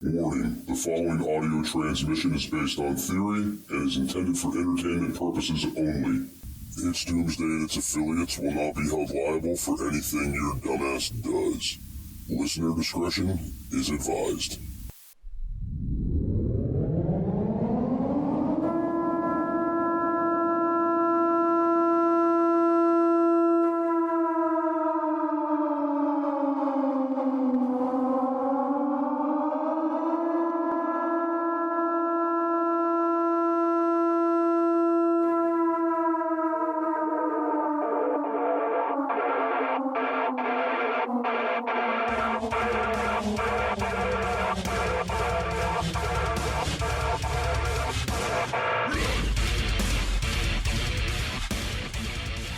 Warning, the following audio transmission is based on theory and is intended for entertainment purposes only. It's Doomsday and its affiliates will not be held liable for anything your dumbass does. Listener discretion is advised.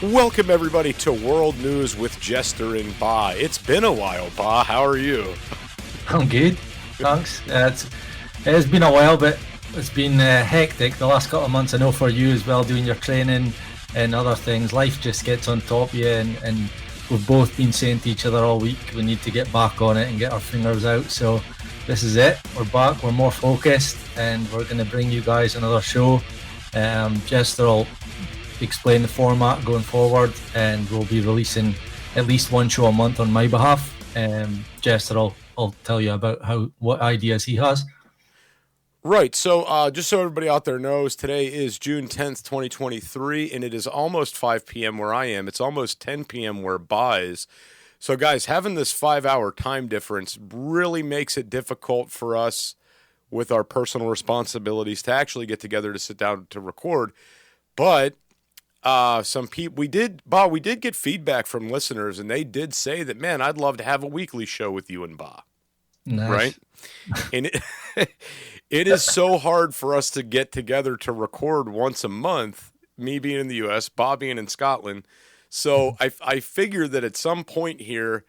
Welcome, everybody, to World News with Jester and Baa. It's been a while, Baa. How are you? I'm good, thanks. It's been a while, but it's been hectic the last couple of months. I know for you as well, doing your training and other things. Life just gets on top of you, and we've both been saying to each other all week, we need to get back on it and get our fingers out. So this is it. We're back. We're more focused, and we're going to bring you guys another show. Jester will explain the format going forward, and we'll be releasing at least one show a month on my behalf. Jester will tell you about what ideas he has. Right, so just so everybody out there knows, today is June 10th, 2023, and it is almost 5 p.m. where I am. It's almost 10 p.m. where Baa is. So guys, having this 5-hour time difference really makes it difficult for us with our personal responsibilities to actually get together to sit down to record. But some people, we did get feedback from listeners, and they did say that, man, I'd love to have a weekly show with you and Baa. Nice. Right? And it is so hard for us to get together to record once a month, me being in the U.S., Baa being in Scotland. So I figure that at some point here,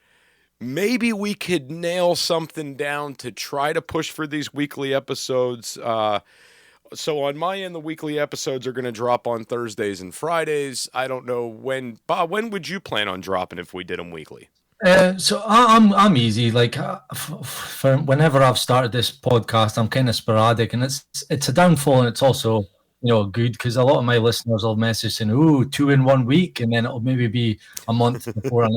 maybe we could nail something down to try to push for these weekly episodes. So on my end, the weekly episodes are going to drop on Thursdays and Fridays. I don't know when. Baa, when would you plan on dropping if we did them weekly? So I'm easy. Like for whenever I've started this podcast, I'm kind of sporadic, and it's a downfall, and it's also good because a lot of my listeners will message saying, "Ooh, 2 in 1 week," and then it'll maybe be a month before.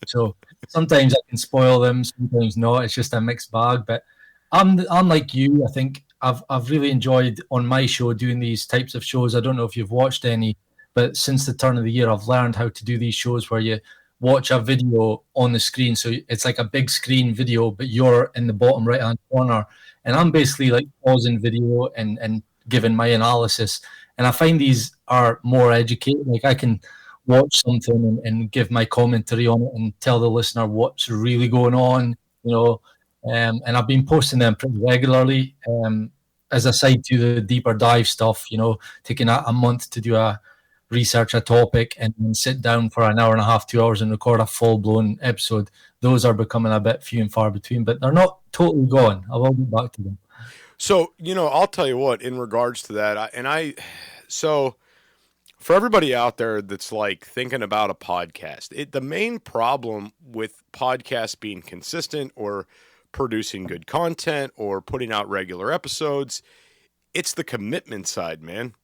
So sometimes I can spoil them, sometimes not. It's just a mixed bag. But I'm like you. I think I've really enjoyed on my show doing these types of shows. I don't know if you've watched any, but since the turn of the year, I've learned how to do these shows where you watch a video on the screen. So it's like a big screen video, but you're in the bottom right-hand corner. And I'm basically like pausing video and giving my analysis. And I find these are more educated. Like I can watch something and give my commentary on it and tell the listener what's really going on, and I've been posting them pretty regularly as a side to the deeper dive stuff, taking a month to do research a topic and then sit down for an hour and a half, 2 hours and record a full-blown episode. Those are becoming a bit few and far between, but they're not totally gone. I will get back to them. So, I'll tell you what, in regards to that, so for everybody out there that's like thinking about a podcast, the main problem with podcasts being consistent or producing good content or putting out regular episodes, it's the commitment side, man.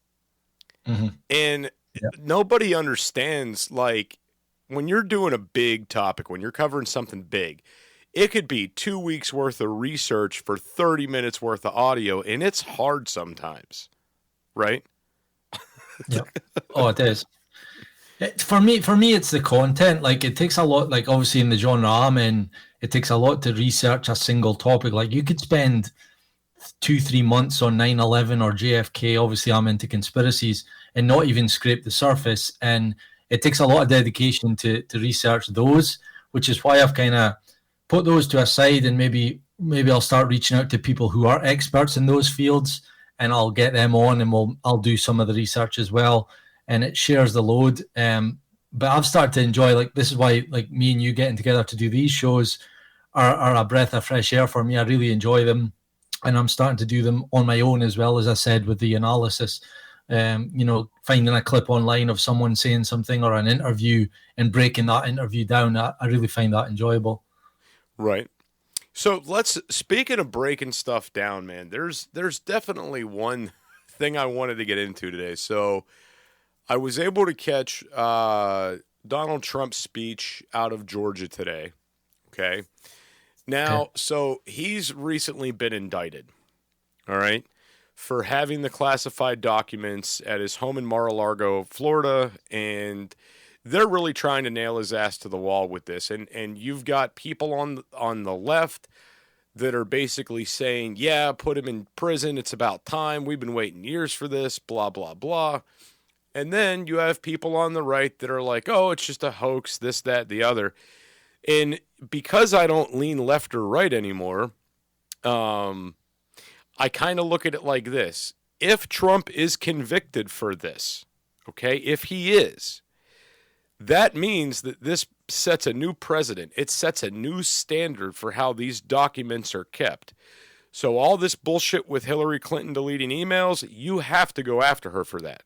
Mm-hmm. And nobody understands, like, when you're doing a big topic, when you're covering something big, it could be 2 weeks worth of research for 30 minutes worth of audio, and it's hard sometimes, right? Yeah. Oh, it is. For me, it's the content. Like, it takes a lot, like, obviously in the genre I'm in, it takes a lot to research a single topic. Like, you could spend 2-3 months on 9/11 or JFK. Obviously, I'm into conspiracies and not even scrape the surface. And it takes a lot of dedication to research those, which is why I've kind of put those to a side, and maybe I'll start reaching out to people who are experts in those fields, and I'll get them on, and I'll do some of the research as well, and it shares the load. But I've started to enjoy, like, this is why, like, me and you getting together to do these shows are a breath of fresh air for me. I really enjoy them, and I'm starting to do them on my own as well, as I said, with the analysis. Finding a clip online of someone saying something or an interview and breaking that interview down, I really find that enjoyable. Right. So speaking of breaking stuff down, man, there's definitely one thing I wanted to get into today. So I was able to catch Donald Trump's speech out of Georgia today. Okay. Now, so he's recently been indicted, all right, for having the classified documents at his home in Mar-a-Lago, Florida, and they're really trying to nail his ass to the wall with this. And you've got people on the left that are basically saying, yeah, put him in prison. It's about time. We've been waiting years for this, blah, blah, blah. And then you have people on the right that are like, oh, it's just a hoax, this, that, the other. And because I don't lean left or right anymore, I kind of look at it like this. If Trump is convicted for this, okay, if he is, that means that this sets a new precedent. It sets a new standard for how these documents are kept. So all this bullshit with Hillary Clinton deleting emails, you have to go after her for that.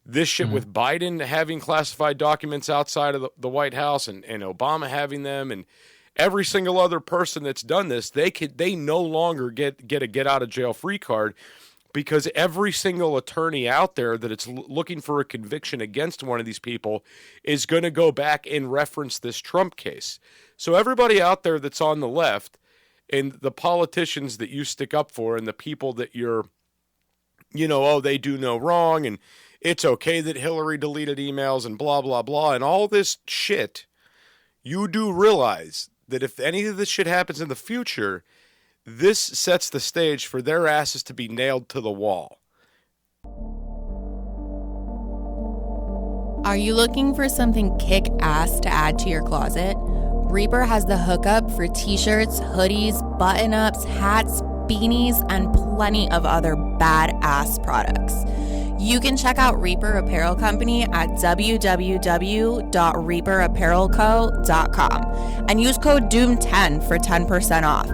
This shit with Biden having classified documents outside of the White House and Obama having them, and every single other person that's done this, they no longer get a get out of jail free card, because every single attorney out there that it's looking for a conviction against one of these people is going to go back and reference this Trump case. So everybody out there that's on the left and the politicians that you stick up for and the people that you're, oh, they do no wrong and it's okay that Hillary deleted emails and blah, blah, blah, and all this shit, you do realize that if any of this shit happens in the future, this sets the stage for their asses to be nailed to the wall. Are you looking for something kick-ass to add to your closet? Reaper has the hookup for t-shirts, hoodies, button-ups, hats, beanies, and plenty of other badass products. You can check out Reaper Apparel Company at www.reaperapparelco.com and use code DOOM10 for 10% off.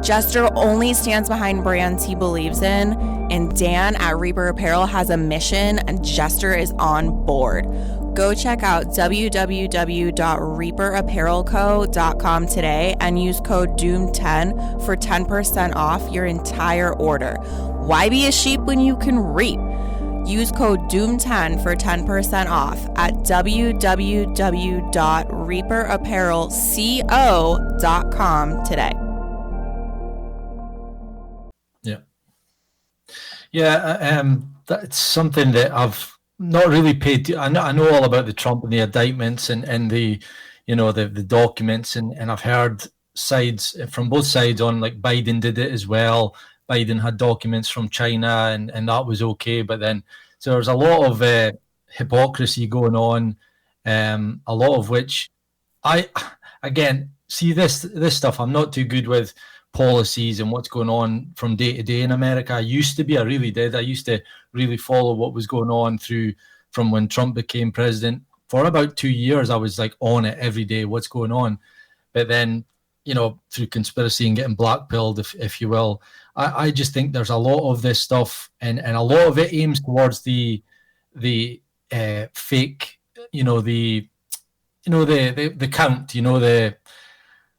Jester only stands behind brands he believes in, and Dan at Reaper Apparel has a mission, and Jester is on board. Go check out www.reaperapparelco.com today and use code DOOM10 for 10% off your entire order. Why be a sheep when you can reap? Use code DOOM10 for 10% off at www.reaperapparelco.com today. Yeah, that's something that I've not really paid to. I know all about the Trump and the indictments and the, the documents, and I've heard sides from both sides on, like, Biden did it as well. Biden had documents from China and that was okay, but then so there's a lot of hypocrisy going on, a lot of which again see this stuff. I'm not too good with policies and what's going on from day to day in America. I used to be, I really did. I used to really follow what was going on from when Trump became president. For about 2 years, I was like on it every day, what's going on. But then, through conspiracy and getting blackpilled, if you will, I just think there's a lot of this stuff, and a lot of it aims towards the fake, the count,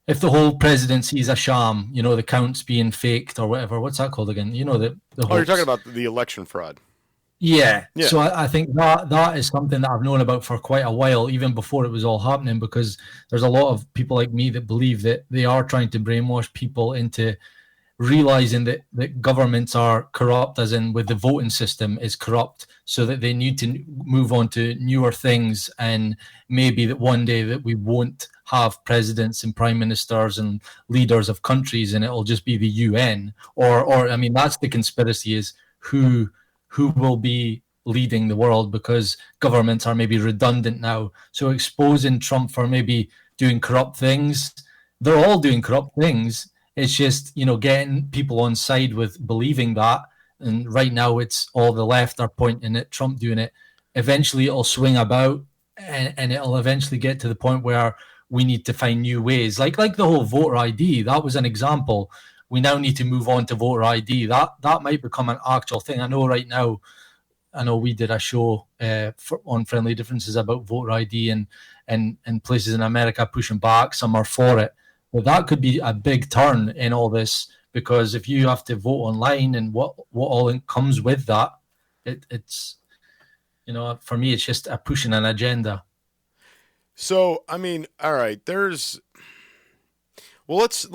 if the whole presidency is a sham, the count's being faked or whatever. What's that called again? The you're talking about the election fraud. Yeah. So I think that is something that I've known about for quite a while, even before it was all happening, because there's a lot of people like me that believe that they are trying to brainwash people into realizing that governments are corrupt, as in with the voting system is corrupt, so that they need to move on to newer things, and maybe that one day that we won't have presidents and prime ministers and leaders of countries, and it'll just be the UN, or I mean, that's the conspiracy, is who will be leading the world, because governments are maybe redundant now. So exposing Trump for maybe doing corrupt things, they're all doing corrupt things. It's just, getting people on side with believing that. And right now it's all the left are pointing at Trump doing it. Eventually it'll swing about, and it'll eventually get to the point where we need to find new ways. Like the whole voter ID, that was an example. We now need to move on to voter ID. That might become an actual thing. I know right now, we did a show on Friendly Differences about voter ID and places in America pushing back. Some are for it. But that could be a big turn in all this, because if you have to vote online and what all comes with that, it's, for me, it's just a pushing an agenda. So, I mean, all right, let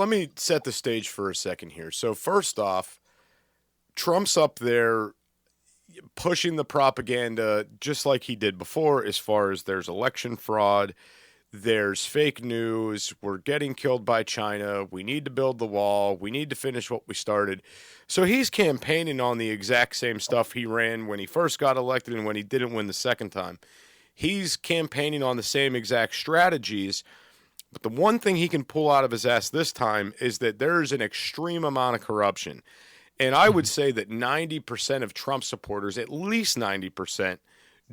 me set the stage for a second here. So first off, Trump's up there pushing the propaganda just like he did before, as far as there's election fraud, there's fake news, we're getting killed by China, we need to build the wall, we need to finish what we started. So he's campaigning on the exact same stuff he ran when he first got elected and when he didn't win the second time. He's campaigning on the same exact strategies, but the one thing he can pull out of his ass this time is that there's an extreme amount of corruption. And I would say that 90% of Trump supporters, at least 90%,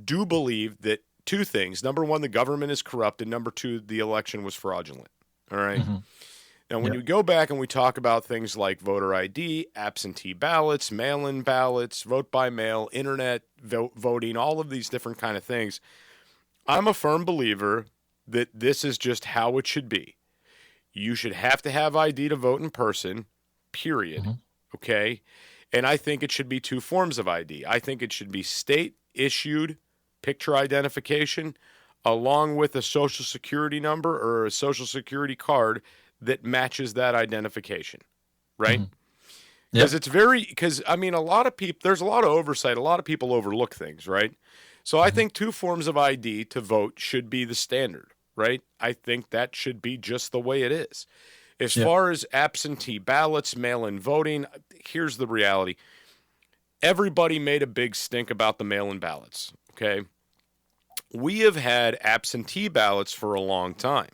do believe that two things. Number one, the government is corrupt, and number two, the election was fraudulent. All right? Mm-hmm. Now, when you go back and we talk about things like voter ID, absentee ballots, mail-in ballots, vote by mail, internet voting, all of these different kind of things, I'm a firm believer that this is just how it should be. You should have to have ID to vote in person, period. Mm-hmm. Okay? And I think it should be two forms of ID. I think it should be state-issued picture identification along with a social security number or a social security card that matches that identification, right? Because I mean, a lot of people, there's a lot of oversight. A lot of people overlook things, right? So I think two forms of ID to vote should be the standard, right? I think that should be just the way it is. As far as absentee ballots, mail-in voting, here's the reality. Everybody made a big stink about the mail-in ballots, okay? We have had absentee ballots for a long time.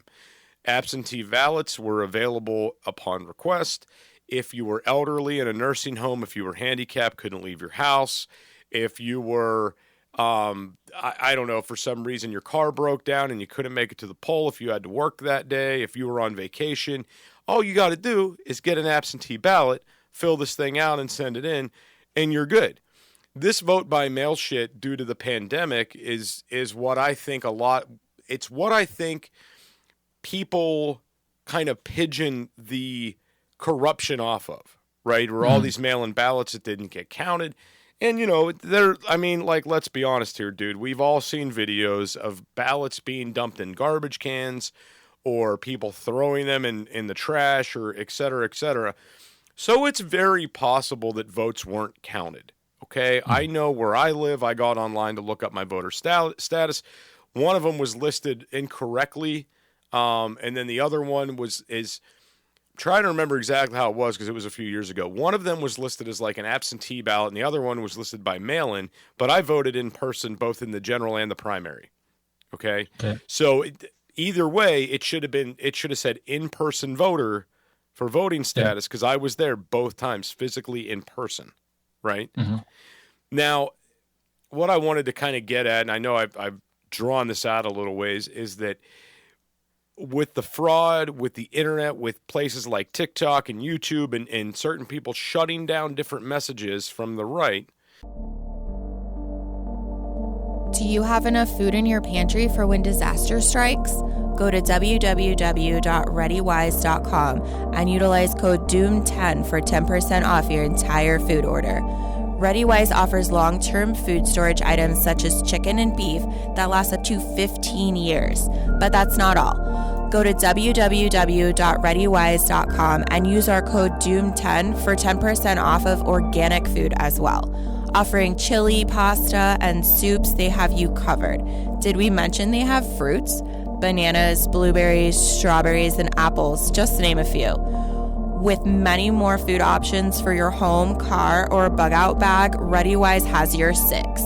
Absentee ballots were available upon request. If you were elderly in a nursing home, if you were handicapped, couldn't leave your house, if you were, I don't know, for some reason your car broke down and you couldn't make it to the poll, if you had to work that day, if you were on vacation, all you got to do is get an absentee ballot, fill this thing out and send it in, and you're good. This vote by mail shit due to the pandemic is what I think it's what I think people kind of pigeon the corruption off of, right? Or all these mail-in ballots that didn't get counted. And, let's be honest here, dude. We've all seen videos of ballots being dumped in garbage cans or people throwing them in the trash or et cetera, et cetera. So it's very possible that votes weren't counted. Okay, I know where I live. I got online to look up my voter status. One of them was listed incorrectly, and then the other one I'm trying to remember exactly how it was because it was a few years ago. One of them was listed as like an absentee ballot, and the other one was listed by mail-in, but I voted in person both in the general and the primary. Okay? So either way, it should have said in-person voter for voting status because I was there both times physically in person. Right? Mm-hmm. Now, what I wanted to kind of get at, and I know I've drawn this out a little ways, is that with the fraud, with the internet, with places like TikTok and YouTube and certain people shutting down different messages from the right. Do you have enough food in your pantry for when disaster strikes? Go to www.readywise.com and utilize code DOOM10 for 10% off your entire food order. ReadyWise offers long-term food storage items such as chicken and beef that last up to 15 years. But that's not all. Go to www.readywise.com and use our code DOOM10 for 10% off of organic food as well. Offering chili, pasta, and soups, they have you covered. Did we mention they have fruits? Bananas, blueberries, strawberries, and apples, just to name a few. With many more food options for your home, car, or bug-out bag, ReadyWise has your six.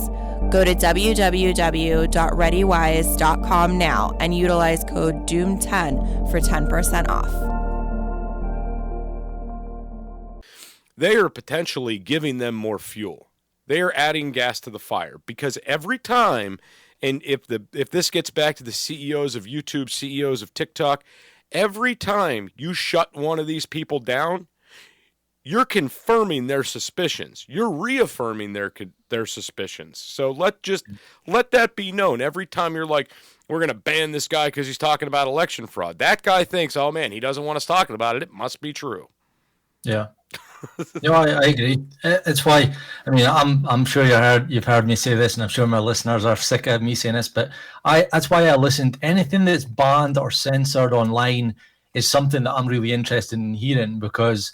Go to www.readywise.com now and utilize code DOOM10 for 10% off. They are potentially giving them more fuel. They are adding gas to the fire because every time, and if this gets back to the CEOs of YouTube, CEOs of TikTok, every time you shut one of these people down, you're confirming their suspicions. You're reaffirming their suspicions. So let that be known. Every time you're like, we're going to ban this guy because he's talking about election fraud, that guy thinks, oh man, he doesn't want us talking about it. It must be true. Yeah. No, I agree. It's why, I mean, I'm sure you've heard me say this, and I'm sure my listeners are sick of me saying this, but that's why I listened. Anything that's banned or censored online is something that I'm really interested in hearing, because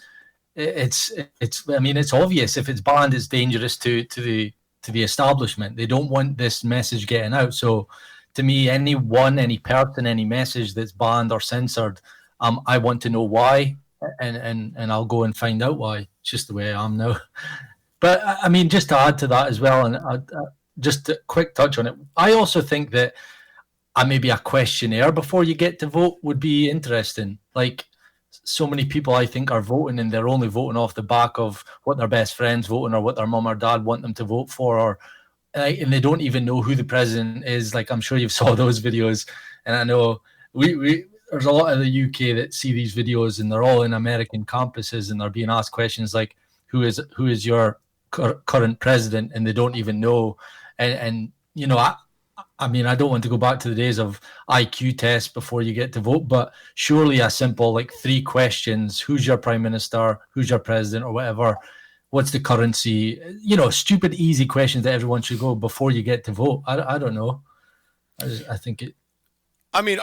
it's obvious. If it's banned, it's dangerous to the establishment. They don't want this message getting out. So to me, any person, any message that's banned or censored, I want to know why. And I'll go and find out why. It's just the way I am now. But I mean, just to add to that as well, and just a quick touch on it, I also think that maybe a questionnaire before you get to vote would be interesting. Like, so many people I think are voting, and they're only voting off the back of what their best friend's voting or what their mum or dad want them to vote for, and they don't even know who the president is. Like, I'm sure you've saw those videos, and I know we there's a lot of the UK that see these videos, and they're all in American campuses, and they're being asked questions like, who is your current president, and they don't even know. And you know, I mean, I don't want to go back to the days of IQ tests before you get to vote, but surely a simple, like, 3 questions: who's your prime minister, who's your president, or whatever, what's the currency, you know, stupid, easy questions that everyone should go before you get to vote. I don't know. I think it. I mean,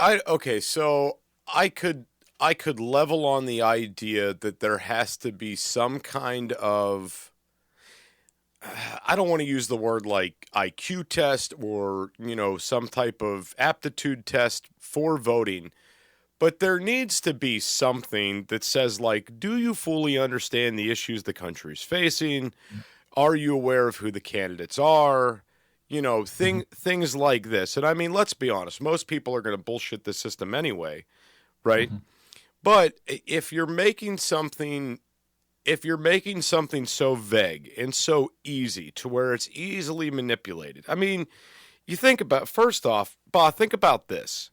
so I could level on the idea that there has to be some kind of, I don't want to use the word like IQ test or, you know, some type of aptitude test for voting, but there needs to be something that says, like, do you fully understand the issues the country's facing? Are you aware of who the candidates are? You know, things like this. And I mean, let's be honest, most people are going to bullshit the system anyway, right? Mm-hmm. But if you're making something so vague and so easy to where it's easily manipulated. I mean, you think about, first off, Baa, think about this.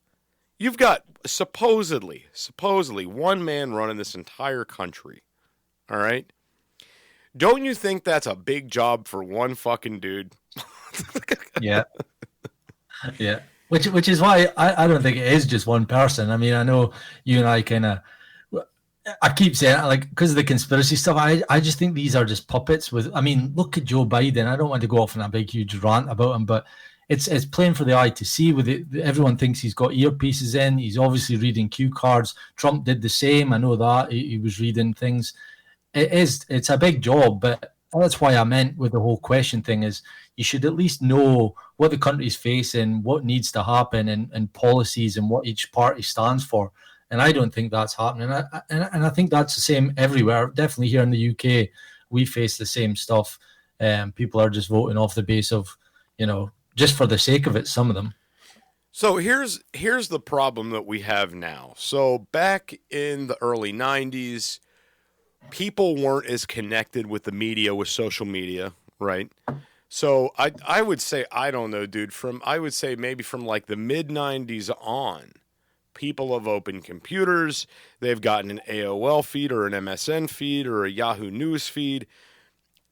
You've got supposedly one man running this entire country. All right? Don't you think that's a big job for one fucking dude? Yeah. Yeah. Which is why I don't think it is just one person. I mean, I know you and I kind of, I keep saying, like, because of the conspiracy stuff, I just think these are just puppets with, I mean, look at Joe Biden. I don't want to go off on a big, huge rant about him, but it's plain for the eye to see. With it, everyone thinks he's got earpieces in. He's obviously reading cue cards. Trump did the same. I know that. He was reading things. It's a big job, but that's why I meant with the whole question thing is you should at least know what the country's facing, what needs to happen, and policies and what each party stands for. And I don't think that's happening. And I think that's the same everywhere. Definitely here in the UK, we face the same stuff. People are just voting off the base of, you know, just for the sake of it, some of them. So here's the problem that we have now. So back in the early 90s, people weren't as connected with the media, with social media, right? So I would say, I don't know, dude, I would say maybe from like the mid-90s on, people have opened computers, they've gotten an AOL feed or an MSN feed or a Yahoo News feed,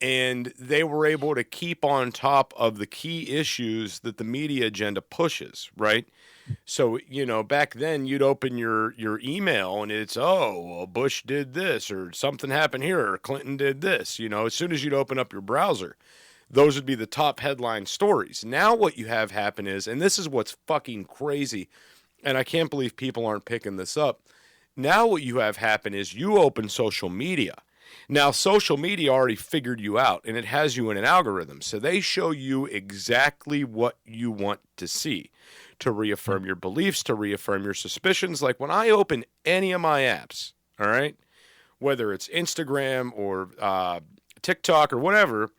and they were able to keep on top of the key issues that the media agenda pushes, right? So, you know, back then you'd open your email and it's, well, Bush did this or something happened here or Clinton did this. You know, as soon as you'd open up your browser, those would be the top headline stories. Now what you have happen is, and this is what's fucking crazy, and I can't believe people aren't picking this up. Now what you have happen is you open social media. Now, social media already figured you out, and it has you in an algorithm. So they show you exactly what you want to see, to reaffirm your beliefs, to reaffirm your suspicions. Like when I open any of my apps, all right, whether it's Instagram or TikTok or whatever,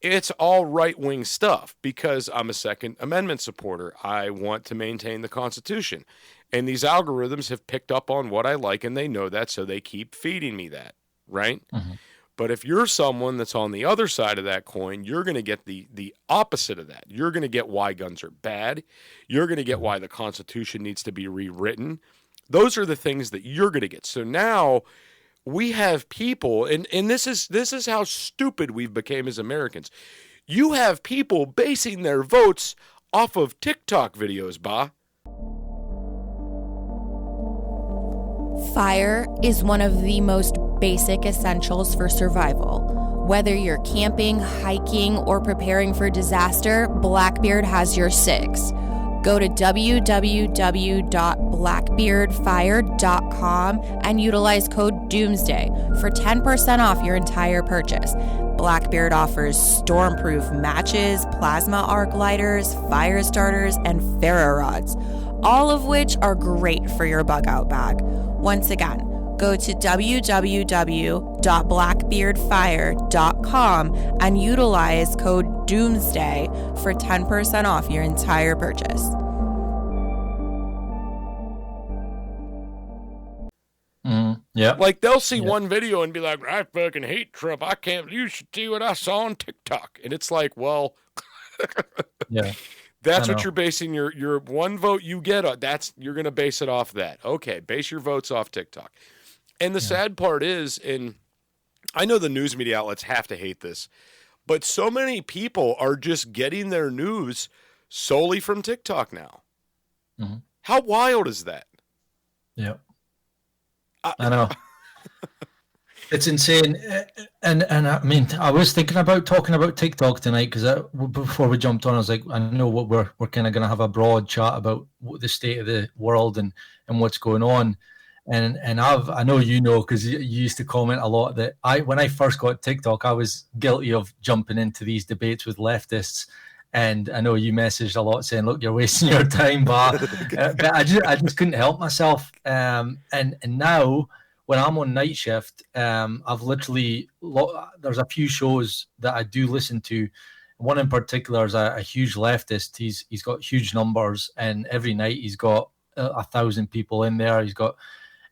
it's all right-wing stuff because I'm a Second Amendment supporter. I want to maintain the Constitution. And these algorithms have picked up on what I like, and they know that, so they keep feeding me that, right? Mm-hmm. But if you're someone that's on the other side of that coin, you're going to get the opposite of that. You're going to get why guns are bad. You're going to get why the Constitution needs to be rewritten. Those are the things that you're going to get. So now we have people, and this is how stupid we've become as Americans. You have people basing their votes off of TikTok videos, Baa. Fire is one of the most basic essentials for survival. Whether you're camping, hiking, or preparing for disaster, Blackbeard has your six. Go to www.blackbeardfire.com and utilize code DoomsDay for 10% off your entire purchase. Blackbeard offers stormproof matches, plasma arc lighters, fire starters, and ferro rods, all of which are great for your bug out bag. Once again, go to www.blackbeardfire.com and utilize code DOOMSDAY for 10% off your entire purchase. Yeah. Like, they'll see one video and be like, I fucking hate Trump. I can't, you should see what I saw on TikTok. And it's like, well, yeah. That's what you're basing your one vote you get on. You're going to base it off that. Okay, base your votes off TikTok. And the sad part is, and I know the news media outlets have to hate this, but so many people are just getting their news solely from TikTok now. Mm-hmm. How wild is that? Yeah. I know. It's insane. And I mean, I was thinking about talking about TikTok tonight because before we jumped on, I was like, I know what we're kind of going to have a broad chat about the state of the world and what's going on. And I know you know because you used to comment a lot that when I first got TikTok, I was guilty of jumping into these debates with leftists. And I know you messaged a lot saying, look, you're wasting your time, but I just couldn't help myself. And now when I'm on night shift, I've literally, there's a few shows that I do listen to. One in particular is a huge leftist. He's got huge numbers, and every night he's got 1,000 people in there. He's got,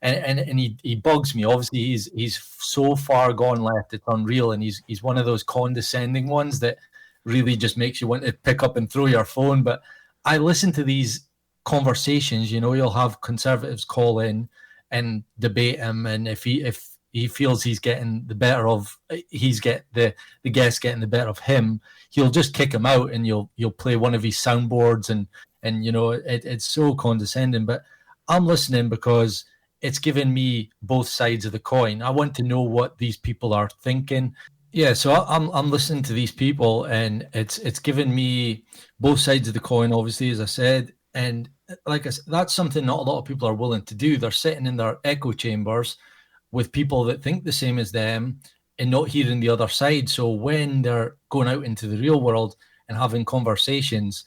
and he bugs me. Obviously, he's so far gone left, it's unreal. And he's one of those condescending ones that really just makes you want to pick up and throw your phone. But I listen to these conversations. You know, you'll have conservatives call in and debate him, and if he feels he's getting the better of, the guest getting the better of him, he'll just kick him out, and you'll play one of his soundboards, and you know it's so condescending. But I'm listening because it's giving me both sides of the coin. I want to know what these people are thinking. Yeah, so I'm listening to these people, and it's giving me both sides of the coin, obviously, as I said, and like I said, that's something not a lot of people are willing to do. They're sitting in their echo chambers with people that think the same as them and not hearing the other side. So when they're going out into the real world and having conversations,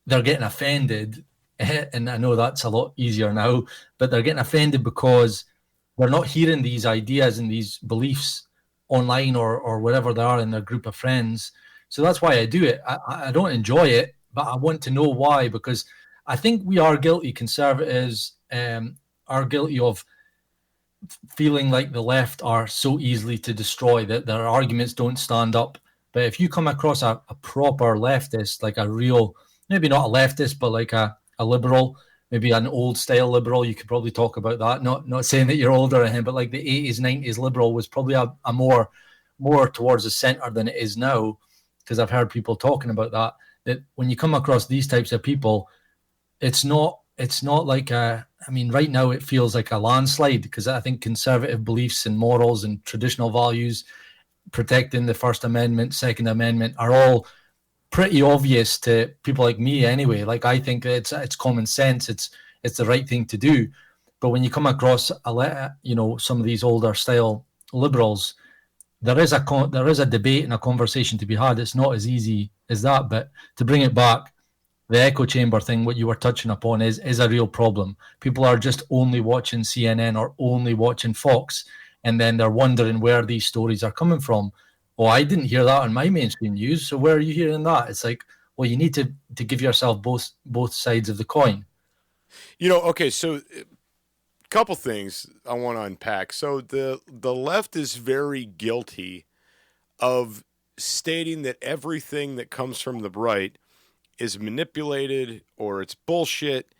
they're getting offended. And I know that's a lot easier now, but they're getting offended because they're not hearing these ideas and these beliefs online or wherever they are in their group of friends. So that's why I do it. I don't enjoy it, but I want to know why, because I think we are guilty, conservatives are guilty of feeling like the left are so easily to destroy, that their arguments don't stand up. But if you come across a proper leftist, like a real, maybe not a leftist, but like a liberal, maybe an old style liberal, you could probably talk about that. Not saying that you're older than him, but like the 80s, 90s liberal was probably a more towards the center than it is now, because I've heard people talking about that when you come across these types of people, it's not like right now it feels like a landslide, because I think conservative beliefs and morals and traditional values, protecting the First Amendment, Second Amendment, are all pretty obvious to people like me anyway. Like, I think it's common sense, it's the right thing to do. But when you come across some of these older style liberals, there is a debate and a conversation to be had. It's not as easy as that. But to bring it back, the echo chamber thing, what you were touching upon, is a real problem. People are just only watching CNN or only watching Fox, and then they're wondering where these stories are coming from. Oh, I didn't hear that on my mainstream news, so where are you hearing that? It's like, well, you need to give yourself both sides of the coin. You know, okay, so a couple things I want to unpack. So the left is very guilty of stating that everything that comes from the right is manipulated or it's bullshit,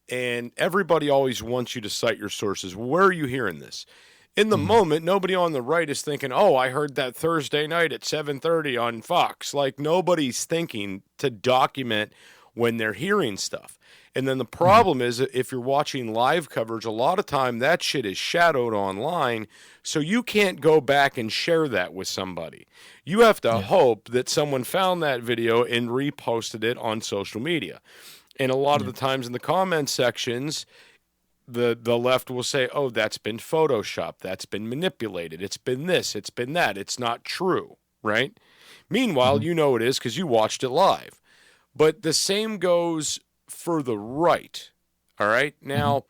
and everybody always wants you to cite your sources. Where are you hearing this? In the moment, nobody on the right is thinking, oh, I heard that Thursday night at 7:30 on Fox. Like, nobody's thinking to document when they're hearing stuff. And then the problem is, if you're watching live coverage, a lot of time that shit is shadowed online, so you can't go back and share that with somebody. You have to hope that someone found that video and reposted it on social media. And a lot of the times in the comment sections, the left will say, oh, that's been photoshopped, that's been manipulated, it's been this, it's been that, it's not true, right? Meanwhile, you know it is because you watched it live. But the same goes for the right, all right? Now,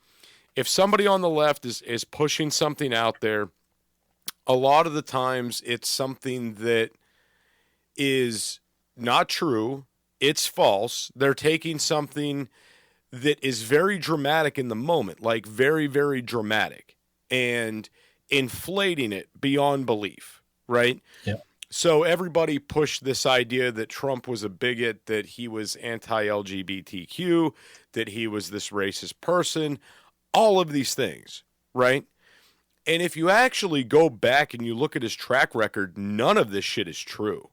if somebody on the left is pushing something out there, a lot of the times it's something that is not true, it's false, they're taking something that is very dramatic in the moment, like very, very dramatic, and inflating it beyond belief, right? Yeah. So everybody pushed this idea that Trump was a bigot, that he was anti-LGBTQ, that he was this racist person, all of these things, right? And if you actually go back and you look at his track record, none of this shit is true,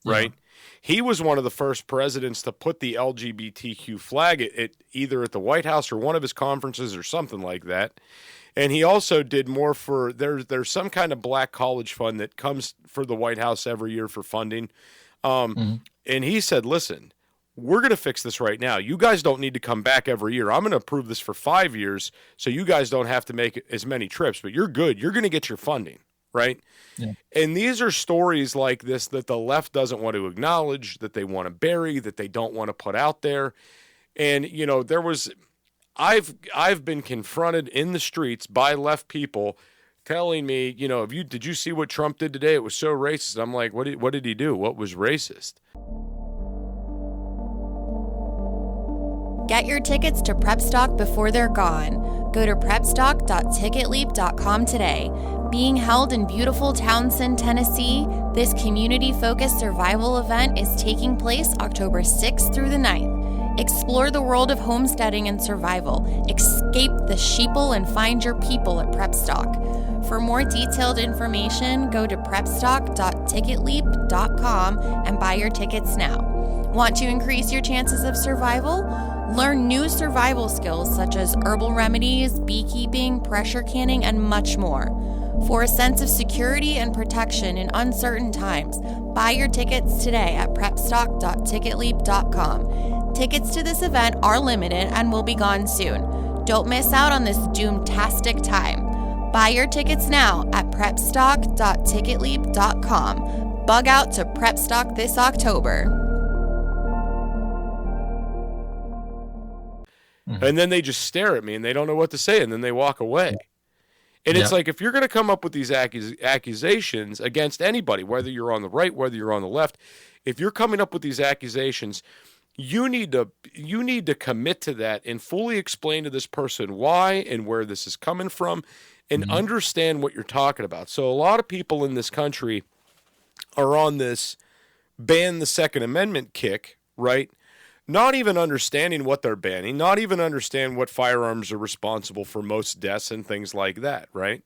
right? Yeah. He was one of the first presidents to put the LGBTQ flag at either at the White House or one of his conferences or something like that. And he also did more for, there's some kind of black college fund that comes for the White House every year for funding. And he said, listen, we're going to fix this right now. You guys don't need to come back every year. I'm going to approve this for 5 years so you guys don't have to make as many trips, but you're good. You're going to get your funding, right? Yeah. And these are stories like this that the left doesn't want to acknowledge, that they want to bury, that they don't want to put out there. And, you know, I've been confronted in the streets by left people telling me, you know, did you see what Trump did today? It was so racist. I'm like, what did he do? What was racist? Get your tickets to PrepStock before they're gone. Go to prepstock.ticketleap.com today. Being held in beautiful Townsend, Tennessee, this community-focused survival event is taking place October 6th through the 9th. Explore the world of homesteading and survival. Escape the sheeple and find your people at PrepStock. For more detailed information, go to prepstock.ticketleap.com and buy your tickets now. Want to increase your chances of survival? Learn new survival skills such as herbal remedies, beekeeping, pressure canning, and much more. For a sense of security and protection in uncertain times, buy your tickets today at prepstock.ticketleap.com. Tickets to this event are limited and will be gone soon. Don't miss out on this doom-tastic time. Buy your tickets now at prepstock.ticketleap.com. Bug out to PrepStock this October. And then they just stare at me and they don't know what to say, and then they walk away. And it's like, if you're going to come up with these accusations against anybody, whether you're on the right, whether you're on the left, if you're coming up with these accusations, you need to commit to that and fully explain to this person why and where this is coming from and understand what you're talking about. So a lot of people in this country are on this ban the Second Amendment kick, right? Not even understanding what they're banning, not even understand what firearms are responsible for most deaths and things like that, right?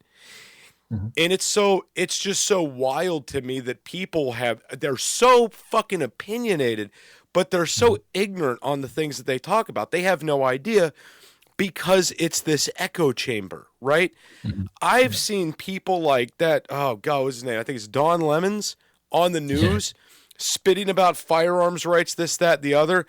And it's just so wild to me that people they're so fucking opinionated, but they're so ignorant on the things that they talk about. They have no idea because it's this echo chamber, right? I've seen people like that, oh God, what's his name? I think it's Don Lemons on the news, spitting about firearms rights, this, that, the other,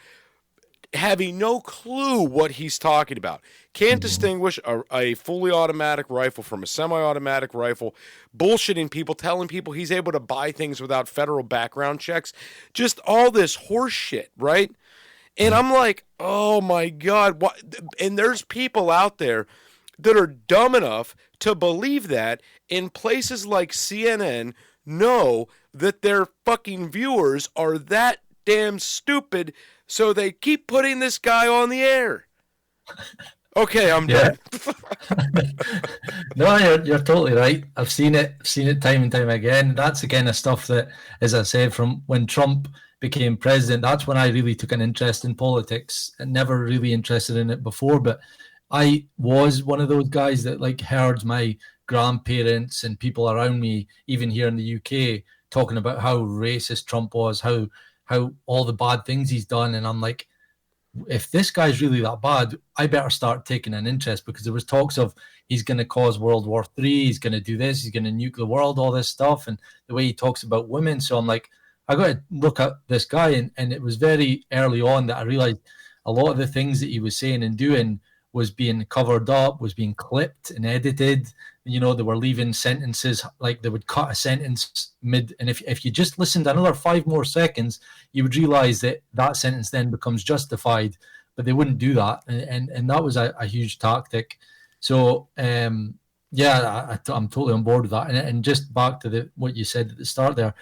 having no clue what he's talking about. Can't distinguish a fully automatic rifle from a semi-automatic rifle, bullshitting people, telling people he's able to buy things without federal background checks, just all this horse shit, right? And I'm like, oh my God. What? And there's people out there that are dumb enough to believe that, in places like CNN know that their fucking viewers are that damn stupid, so they keep putting this guy on the air. Okay, I'm done. No, you're totally right. I've seen it time and time again. That's the kind of stuff that, as I said, from when Trump became president, that's when I really took an interest in politics. I never really interested in it before, but I was one of those guys that like heard my grandparents and people around me, even here in the UK, talking about how racist Trump was, how all the bad things he's done. And I'm like, if this guy's really that bad, I better start taking an interest, because there was talks of he's going to cause World War III, he's going to do this, he's going to nuke the world, all this stuff, and the way he talks about women. So I'm like, I got to look at this guy. And it was very early on that I realized a lot of the things that he was saying and doing was being covered up, was being clipped and edited. They were leaving sentences, like they would cut a sentence mid. And if you just listened another 5 more seconds, you would realize that sentence then becomes justified, but they wouldn't do that. And that was a huge tactic. So, I'm totally on board with that. And just back to what you said at the start there,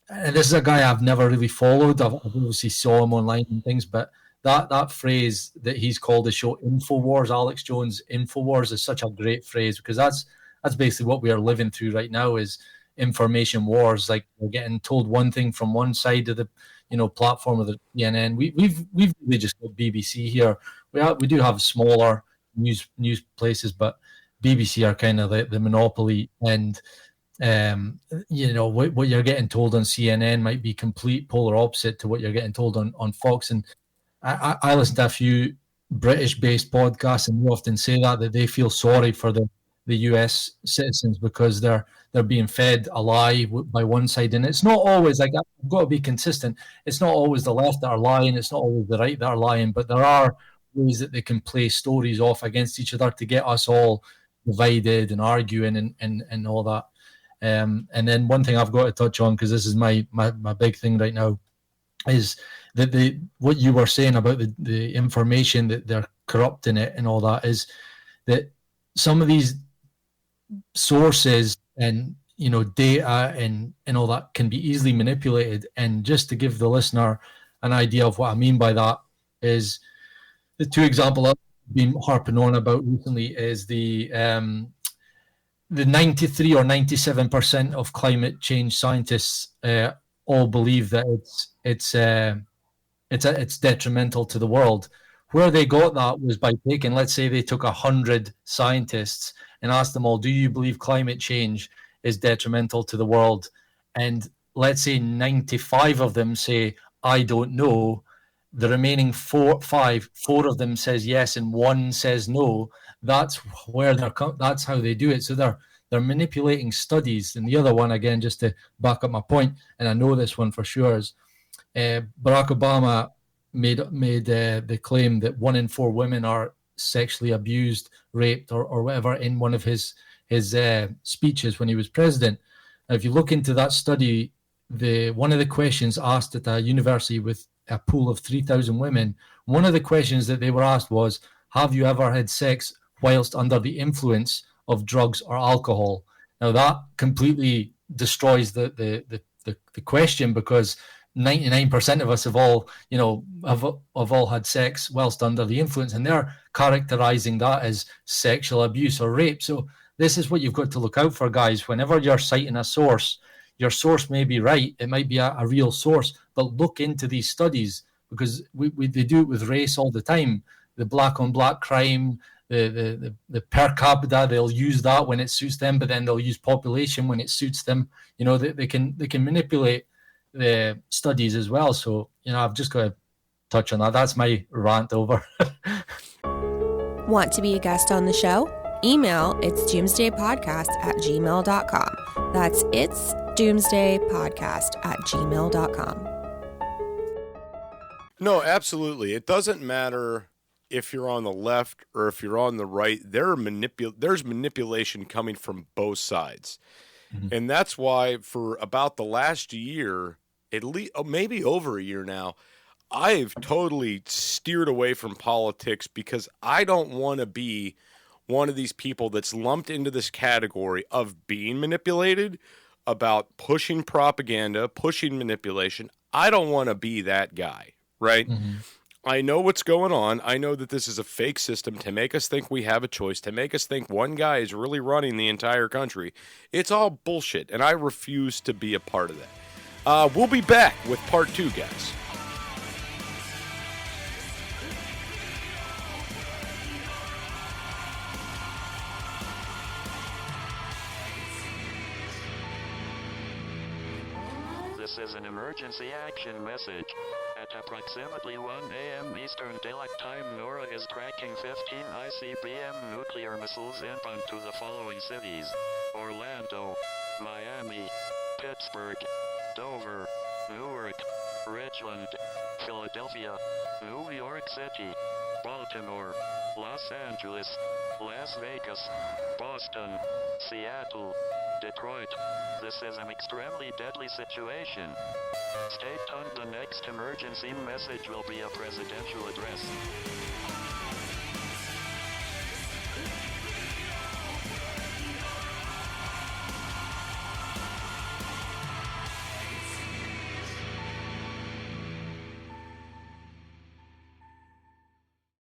and this is a guy I've never really followed. I've obviously saw him online and things, but that phrase that he's called the show InfoWars, Alex Jones InfoWars, is such a great phrase, because that's basically what we are living through right now, is information wars. Like, we're getting told one thing from one side of the platform of the CNN. We've really just got BBC here. We do have smaller news places, but BBC are kind of the monopoly. And what you're getting told on CNN might be complete polar opposite to what you're getting told on Fox. And I listen to a few British-based podcasts, and they often say that they feel sorry for the US citizens, because they're being fed a lie by one side. And it's not always, like, I've got to be consistent, it's not always the left that are lying, it's not always the right that are lying, but there are ways that they can play stories off against each other to get us all divided and arguing and all that. And then one thing I've got to touch on, because this is my big thing right now, is that what you were saying about the information, that they're corrupting it and all that, is that some of these sources and data and all that can be easily manipulated. And just to give the listener an idea of what I mean by that, is the 2 examples I've been harping on about recently is the 93 or 97% of climate change scientists all believe that it's detrimental to the world. Where they got that was by taking, let's say they took 100 scientists and asked them all, do you believe climate change is detrimental to the world? And let's say 95 of them say, I don't know. The remaining four of them says yes, and 1 says no. That's how they do it. So they're manipulating studies. And the other one, again, just to back up my point, and I know this one for sure, is Barack Obama made the claim that 1 in 4 women are sexually abused, raped, or whatever in one of his speeches when he was president. Now, if you look into that study, one of the questions asked at a university with a pool of 3,000 women, one of the questions that they were asked was, have you ever had sex whilst under the influence of drugs or alcohol? Now, that completely destroys the question, because 99% of us have all had sex whilst under the influence, and they're characterizing that as sexual abuse or rape. So this is what you've got to look out for, guys. Whenever you're citing a source, your source may be right, it might be a real source, but look into these studies, because they do it with race all the time. The black on black crime, the per capita, they'll use that when it suits them, but then they'll use population when it suits them. They can manipulate the studies as well. So, I've just got to touch on that. That's my rant over. Want to be a guest on the show? Email it's doomsdaypodcast@gmail.com. That's it's doomsdaypodcast@gmail.com. No, absolutely. It doesn't matter if you're on the left or if you're on the right. There's manipulation coming from both sides. Mm-hmm. And that's why for about the last year, at least maybe over a year now, I've totally steered away from politics, because I don't want to be one of these people that's lumped into this category of being manipulated, about pushing propaganda, pushing manipulation. I don't want to be that guy, right? Mm-hmm. I know what's going on. I know that this is a fake system to make us think we have a choice, to make us think one guy is really running the entire country. It's all bullshit, and I refuse to be a part of that. We'll be back with part 2, guys. emergency action message. At approximately 1 a.m. Eastern Daylight Time, NORAD is tracking 15 ICBM nuclear missiles inbound to the following cities: Orlando, Miami, Pittsburgh, Dover, Newark, Richland, Philadelphia, New York City, Baltimore, Los Angeles, Las Vegas, Boston, Seattle, Detroit. This is an extremely deadly situation. Stay tuned. The next emergency message will be a presidential address.